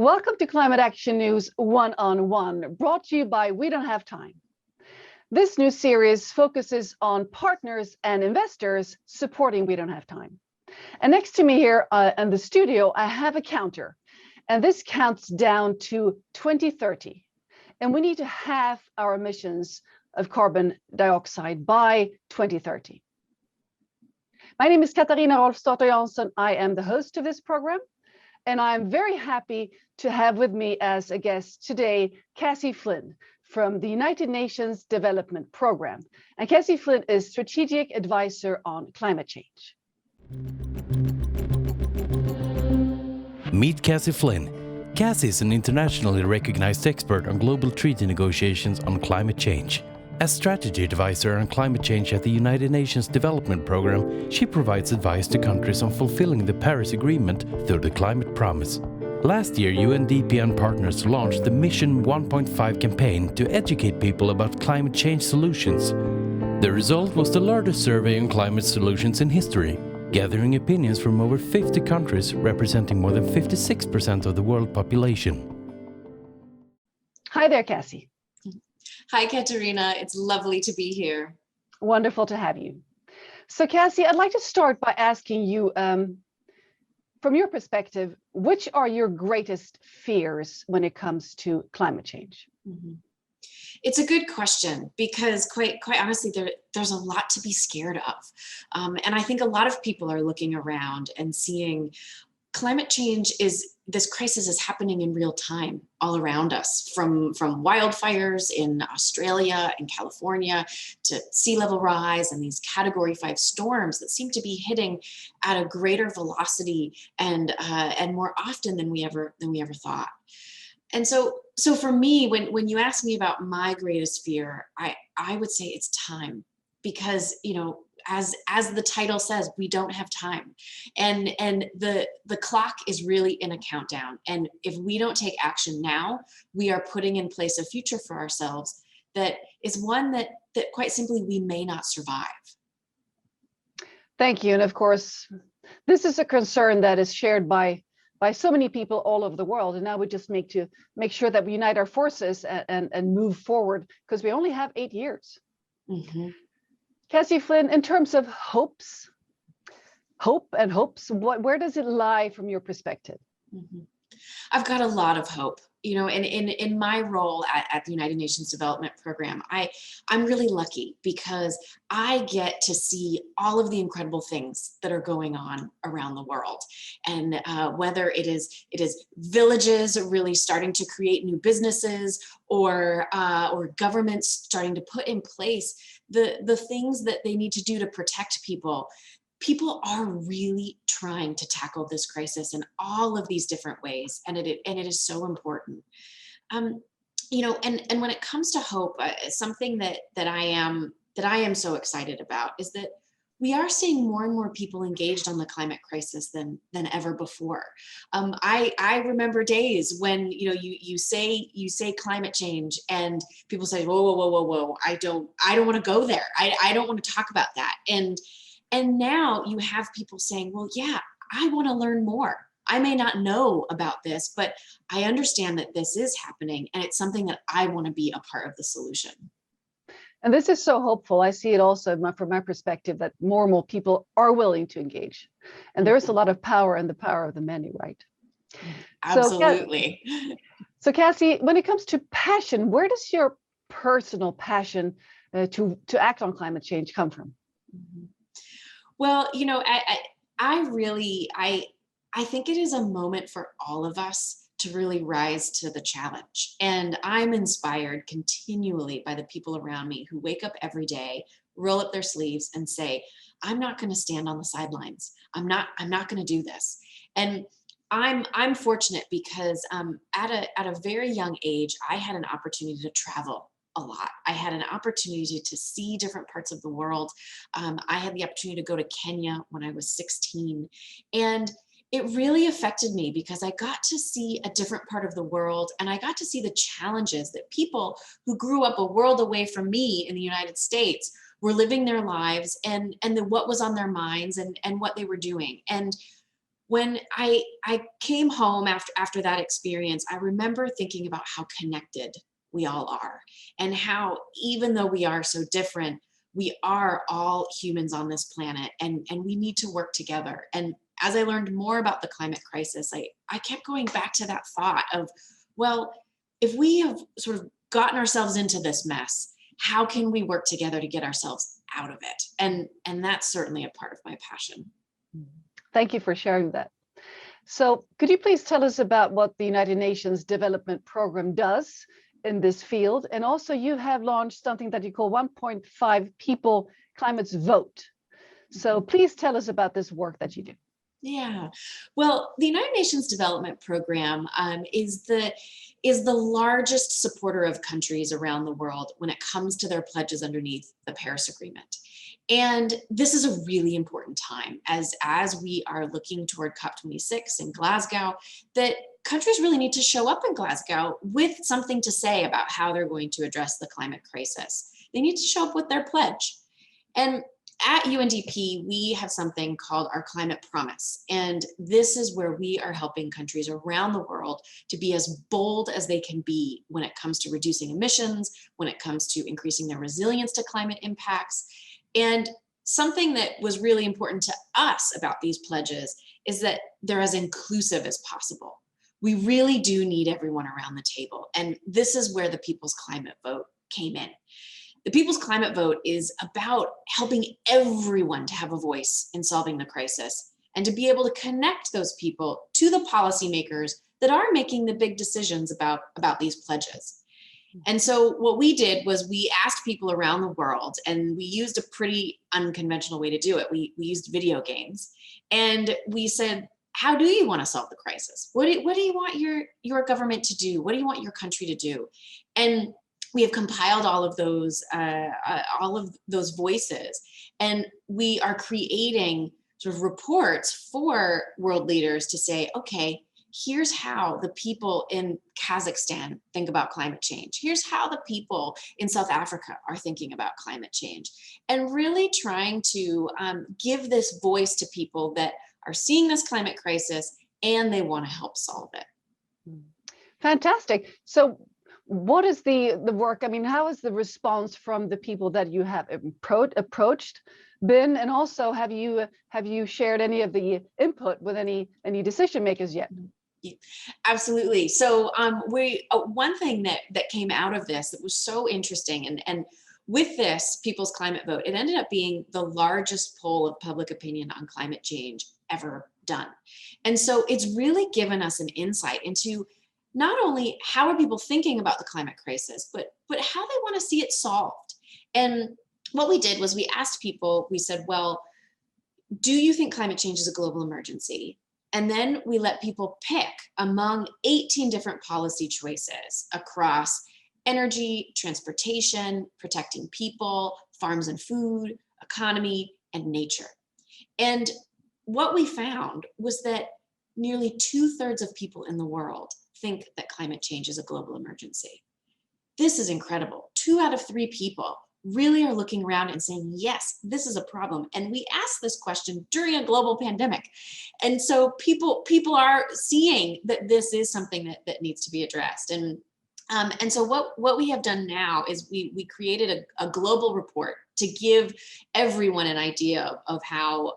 Welcome to Climate Action News One-on-One, brought to you by We Don't Have Time. This new series focuses on partners and investors supporting We Don't Have Time. And next to me here in the studio, I have a counter, and this counts down to 2030. And we need to halve our emissions of carbon dioxide by 2030. My name is Katarina Rolfsdotter Jansson. I am the host of this program. And I'm very happy to have with me as a guest today, Cassie Flynn from the United Nations Development Program. And Cassie Flynn is Strategic Advisor on Climate Change. Meet Cassie Flynn. Cassie is an internationally recognized expert on global treaty negotiations on climate change. As Strategy Advisor on Climate Change at the United Nations Development Program, she provides advice to countries on fulfilling the Paris Agreement through the Climate Promise. Last year, UNDP and partners launched the Mission 1.5 campaign to educate people about climate change solutions. The result was the largest survey on climate solutions in history, gathering opinions from over 50 countries representing more than 56% of the world population. Hi there, Cassie. Hi, Katarina. It's lovely to be here. Wonderful to have you. So, Cassie, I'd like to start by asking you, from your perspective, which are your greatest fears when it comes to climate change? Mm-hmm. It's a good question because quite honestly, there's a lot to be scared of. And I think a lot of people are looking around and seeing climate change this crisis is happening in real time all around us, from wildfires in Australia and California to sea level rise and these Category 5 storms that seem to be hitting at a greater velocity and more often than we ever thought. And so for me, when you ask me about my greatest fear, I would say it's time, because as the title says, we don't have time, and the clock is really in a countdown. And if we don't take action now, we are putting in place a future for ourselves that is one that quite simply we may not survive. Thank you. And of course, this is a concern that is shared by so many people all over the world. And now we just make sure that we unite our forces and move forward, because we only have 8 years. Mm-hmm. Cassie Flynn, in terms of hope and hopes, where does it lie from your perspective? Mm-hmm. I've got a lot of hope. And in my role at the United Nations Development Program, I'm really lucky because I get to see all of the incredible things that are going on around the world. And whether it is villages really starting to create new businesses, or governments starting to put in place the things that they need to do to protect people. People are really trying to tackle this crisis in all of these different ways, and it is so important. And when it comes to hope, something that I am so excited about is that we are seeing more and more people engaged on the climate crisis than ever before. I remember days when you say climate change and people say, whoa, I don't want to go there. I don't want to talk about that. And now you have people saying, well, yeah, I want to learn more. I may not know about this, but I understand that this is happening, and it's something that I want to be a part of the solution. And this is so hopeful. I see it also from my perspective that more and more people are willing to engage. And there is a lot of power in the power of the many, right? Absolutely. So Cassie, when it comes to passion, where does your personal passion to act on climate change come from? Mm-hmm. Well, I think it is a moment for all of us to really rise to the challenge. And I'm inspired continually by the people around me who wake up every day, roll up their sleeves and say, I'm not going to stand on the sidelines. I'm not going to do this. And I'm fortunate because at a very young age, I had an opportunity to travel a lot. I had an opportunity to see different parts of the world. I had the opportunity to go to Kenya when I was 16. And it really affected me because I got to see a different part of the world, and I got to see the challenges that people who grew up a world away from me in the United States were living their lives, and what was on their minds and what they were doing. And when I came home after that experience, I remember thinking about how connected we all are, and how even though we are so different, we are all humans on this planet, and we need to work together. And as I learned more about the climate crisis, I kept going back to that thought of, well, if we have sort of gotten ourselves into this mess, how can we work together to get ourselves out of it? And that's certainly a part of my passion. Thank you for sharing that. So could you please tell us about what the United Nations Development Program does in this field? And also you have launched something that you call 1.5 People Climate's Vote. So please tell us about this work that you do. Yeah, well, the United Nations Development Program is the largest supporter of countries around the world when it comes to their pledges underneath the Paris Agreement. And this is a really important time as we are looking toward COP26 in Glasgow, that countries really need to show up in Glasgow with something to say about how they're going to address the climate crisis. They need to show up with their pledge. And at UNDP, we have something called our Climate Promise. And this is where we are helping countries around the world to be as bold as they can be when it comes to reducing emissions, when it comes to increasing their resilience to climate impacts. And something that was really important to us about these pledges is that they're as inclusive as possible. We really do need everyone around the table. And this is where the People's Climate Vote came in. The People's Climate Vote is about helping everyone to have a voice in solving the crisis and to be able to connect those people to the policymakers that are making the big decisions about these pledges. And so what we did was we asked people around the world, and we used a pretty unconventional way to do it. We used video games, and we said, how do you want to solve the crisis? What do you want your government to do? What do you want your country to do? And we have compiled all of those voices, and we are creating sort of reports for world leaders to say, okay, here's how the people in Kazakhstan think about climate change. Here's how the people in South Africa are thinking about climate change. And really trying to give this voice to people that are seeing this climate crisis and they want to help solve it. Fantastic. So what is the work? I mean, how is the response from the people that you have approached been? And also, have you shared any of the input with any decision makers yet? Yeah, absolutely. So one thing that came out of this that was so interesting, and with this People's Climate Vote, it ended up being the largest poll of public opinion on climate change ever done. And so it's really given us an insight into not only how are people thinking about the climate crisis, but how they want to see it solved. And what we did was we asked people, we said, well, do you think climate change is a global emergency? And then we let people pick among 18 different policy choices across energy, transportation, protecting people, farms and food, economy, and nature. And what we found was that nearly 2/3 of people in the world think that climate change is a global emergency. This is incredible. 2 out of 3 people really are looking around and saying, yes, this is a problem. And we asked this question during a global pandemic. And so people are seeing that this is something that needs to be addressed. And so what we have done now is we created a global report to give everyone an idea of how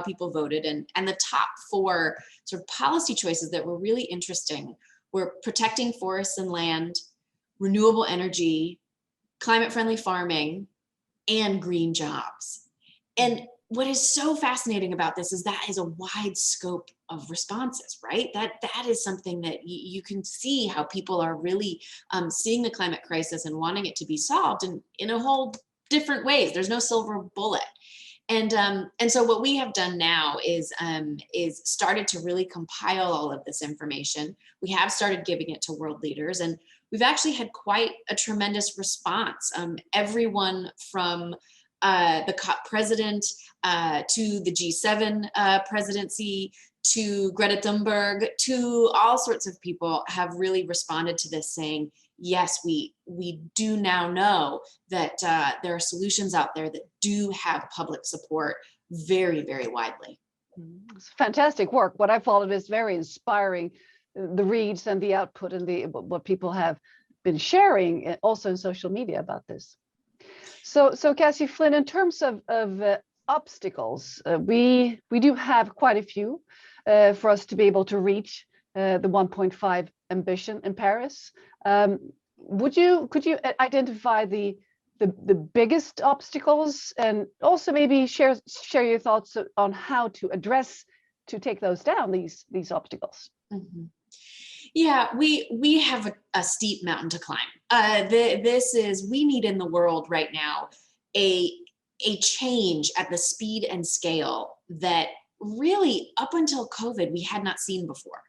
people voted. And the top 4 sort of policy choices that were really interesting were protecting forests and land, renewable energy, climate-friendly farming, and green jobs. And what is so fascinating about this is that is a wide scope of responses, right? That is something that you can see how people are really seeing the climate crisis and wanting it to be solved in a whole different ways. There's no silver bullet. And so what we have done now is started to really compile all of this information. We have started giving it to world leaders, and we've actually had quite a tremendous response. Everyone from the COP president to the G7 presidency, to Greta Thunberg, to all sorts of people have really responded to this, saying, yes, we do now know that there are solutions out there that do have public support very, very widely. It's fantastic work. What I followed is very inspiring. The reads and the output and the what people have been sharing also in social media about this. So Cassie, Flynn, in terms of obstacles, we do have quite a few for us to be able to reach the 1.5 ambition in Paris. Could you identify the biggest obstacles, and also maybe share your thoughts on how to take those down, these obstacles? Mm-hmm. Yeah, we have a steep mountain to climb. We need in the world right now a change at the speed and scale that really up until COVID we had not seen before.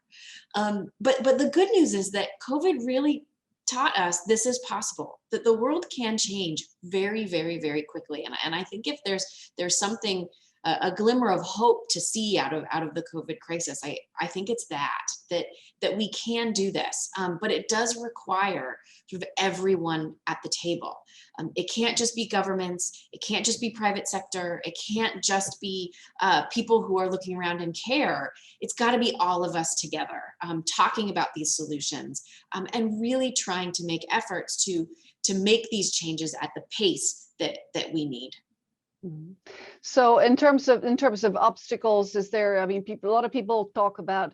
But the good news is that COVID really taught us this is possible, that the world can change very, very, very quickly. And I think if there's something, a glimmer of hope to see out of the COVID crisis, I think it's that we can do this. But it does require sort of everyone at the table. It can't just be governments. It can't just be private sector. It can't just be people who are looking around and care. It's got to be all of us together, talking about these solutions, and really trying to make efforts to make these changes at the pace that we need. So in terms of obstacles, is there, I mean, a lot of people talk about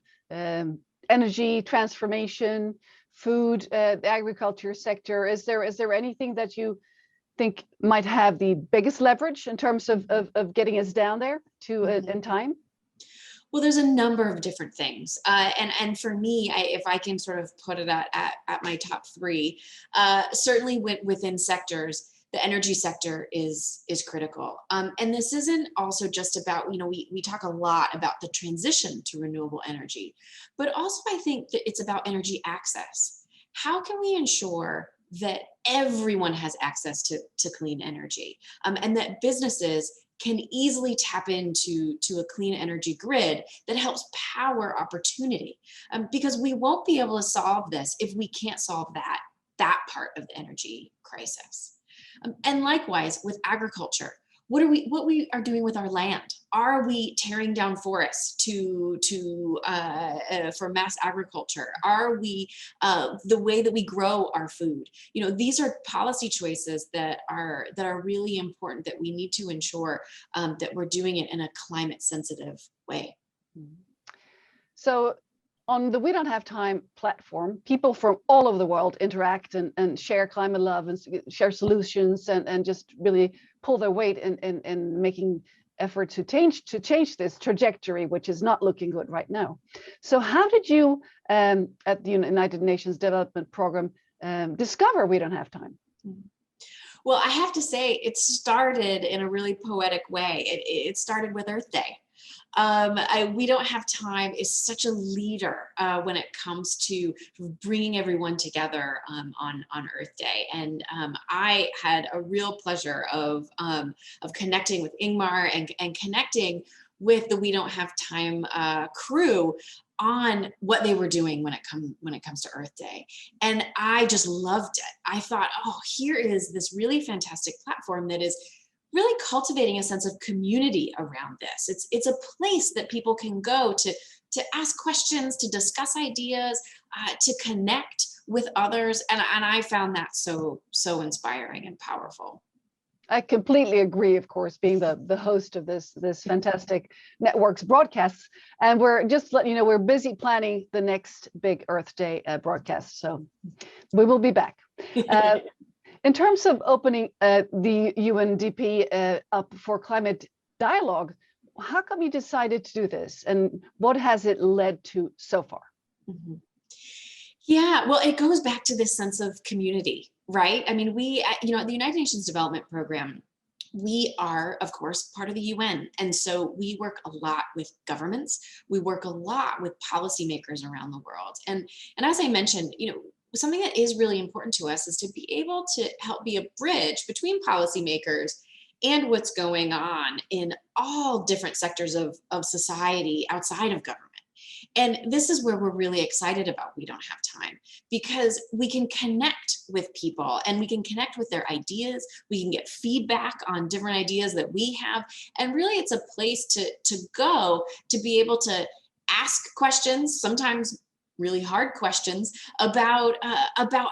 energy transformation, food, the agriculture sector. Is there anything that you think might have the biggest leverage in terms of getting us down there to in time? Well, there's a number of different things. And for me, if I can sort of put it at my top three, certainly within sectors, the energy sector is critical. And this isn't also just about, we talk a lot about the transition to renewable energy, but also I think that it's about energy access. How can we ensure that everyone has access to clean energy, and that businesses can easily tap into a clean energy grid that helps power opportunity? Because we won't be able to solve this if we can't solve that part of the energy crisis. And likewise with agriculture, what we are doing with our land? Are we tearing down forests for mass agriculture? Are we the way that we grow our food? These are policy choices that are really important, that we need to ensure that we're doing it in a climate sensitive way. So on the We Don't Have Time platform, people from all over the world interact and share climate love and share solutions and just really pull their weight in making effort to change this trajectory, which is not looking good right now. So how did you at the United Nations Development Program discover We Don't Have Time? Well, I have to say it started in a really poetic way. It started with Earth Day. We Don't Have Time is such a leader when it comes to bringing everyone together on Earth Day, and I had a real pleasure of connecting with Ingmar and connecting with the We Don't Have Time crew on what they were doing when it comes to Earth Day. And I just loved it. I thought, oh, here is this really fantastic platform that is really cultivating a sense of community around this. It's a place that people can go to ask questions, to discuss ideas, to connect with others. And I found that so inspiring and powerful. I completely agree, of course, being the host of this fantastic network's broadcasts. And we're just letting you know, we're busy planning the next big Earth Day broadcast. So we will be back. In terms of opening the UNDP up for climate dialogue, how come you decided to do this, and what has it led to so far? Mm-hmm. Yeah, well, it goes back to this sense of community, right? I mean, we, at the United Nations Development Program, we are, of course, part of the UN. And so we work a lot with governments. We work a lot with policymakers around the world. And as I mentioned, something that is really important to us is to be able to help be a bridge between policymakers and what's going on in all different sectors of society outside of government. And this is where we're really excited about We Don't Have Time, because we can connect with people and we can connect with their ideas. We can get feedback on different ideas that we have. And really it's a place to go to be able to ask questions, sometimes really hard questions about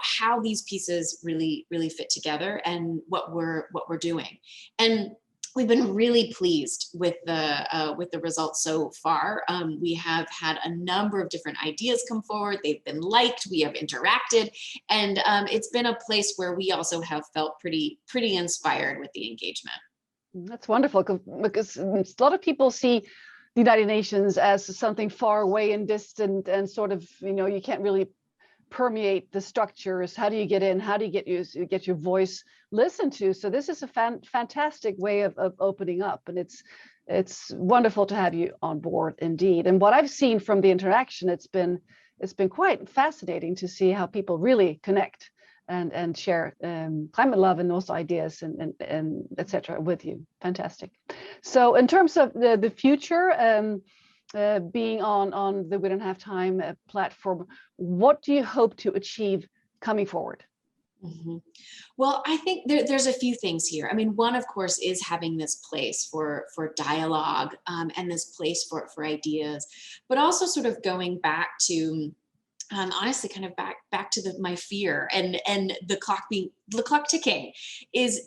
how these pieces really fit together and what we're doing. And we've been really pleased with the results so far. We have had a number of different ideas come forward. They've been liked. We have interacted, and it's been a place where we also have felt pretty inspired with the engagement. That's wonderful, because a lot of people see the United Nations as something far away and distant, and sort of, you can't really permeate the structures. How do you get in? How do you get your voice listened to? So this is a fantastic way of opening up, and it's wonderful to have you on board indeed. And what I've seen from the interaction, it's been quite fascinating to see how people really connect and share climate love and those ideas and etc. with you. Fantastic. So in terms of the future, being on the We Don't Have Time platform, what do you hope to achieve coming forward? Mm-hmm. Well, I think there's a few things here. I mean, one, of course, is having this place for dialogue and this place for ideas, but also sort of going back to honestly, kind of back to my fear and the clock ticking is,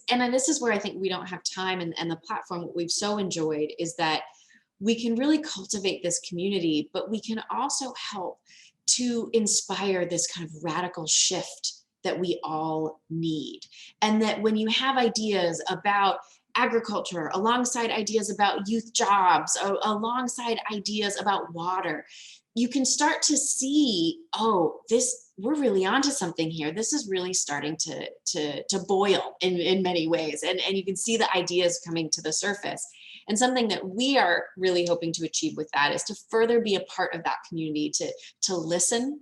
and this is where I think We Don't Have Time and the platform, what we've so enjoyed is that we can really cultivate this community, but we can also help to inspire this kind of radical shift that we all need. And that when you have ideas about agriculture, alongside ideas about youth jobs, alongside ideas about water, you can start to see, oh, we're really onto something here. This is really starting to boil in many ways. And you can see the ideas coming to the surface. And something that we are really hoping to achieve with that is to further be a part of that community, to listen,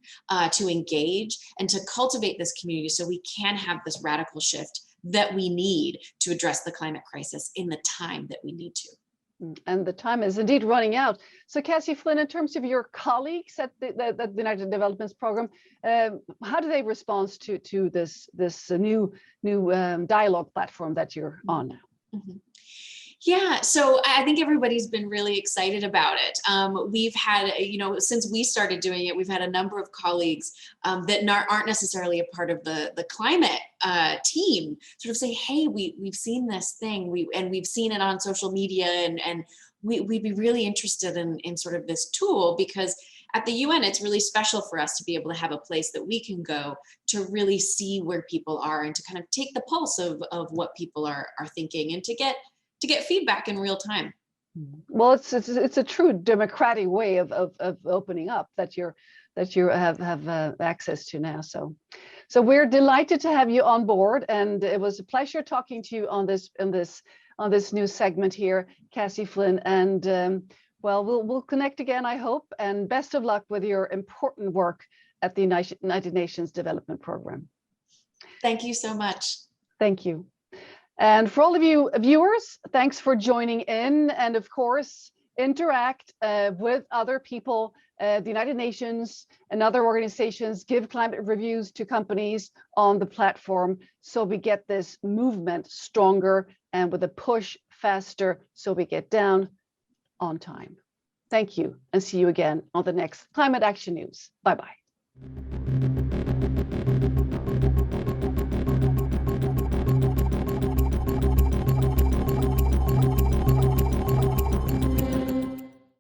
to engage, and to cultivate this community so we can have this radical shift that we need to address the climate crisis in the time that we need to. And the time is indeed running out. So Cassie, Flynn, in terms of your colleagues at the United Development Program, how do they respond to this new dialogue platform that you're on now? Mm-hmm. Yeah, so I think everybody's been really excited about it. We've had, since we started doing it, we've had a number of colleagues that aren't necessarily a part of the climate team sort of say, hey, we've seen this thing, we've seen it on social media, and we'd be really interested in sort of this tool, because at the UN, it's really special for us to be able to have a place that we can go to really see where people are and to kind of take the pulse of what people are thinking, and to get feedback in real time. Well, it's a true democratic way of opening up that you have access to now. So we're delighted to have you on board, and it was a pleasure talking to you on this new segment here, Cassie, Flynn, and we'll connect again, I hope, and best of luck with your important work at the United Nations Development Program. Thank you so much. Thank you. And for all of you viewers, thanks for joining in, and of course, interact with other people, the United Nations and other organizations. Give climate reviews to companies on the platform so we get this movement stronger and with a push faster so we get down on time. Thank you, and see you again on the next Climate Action News. Bye-bye.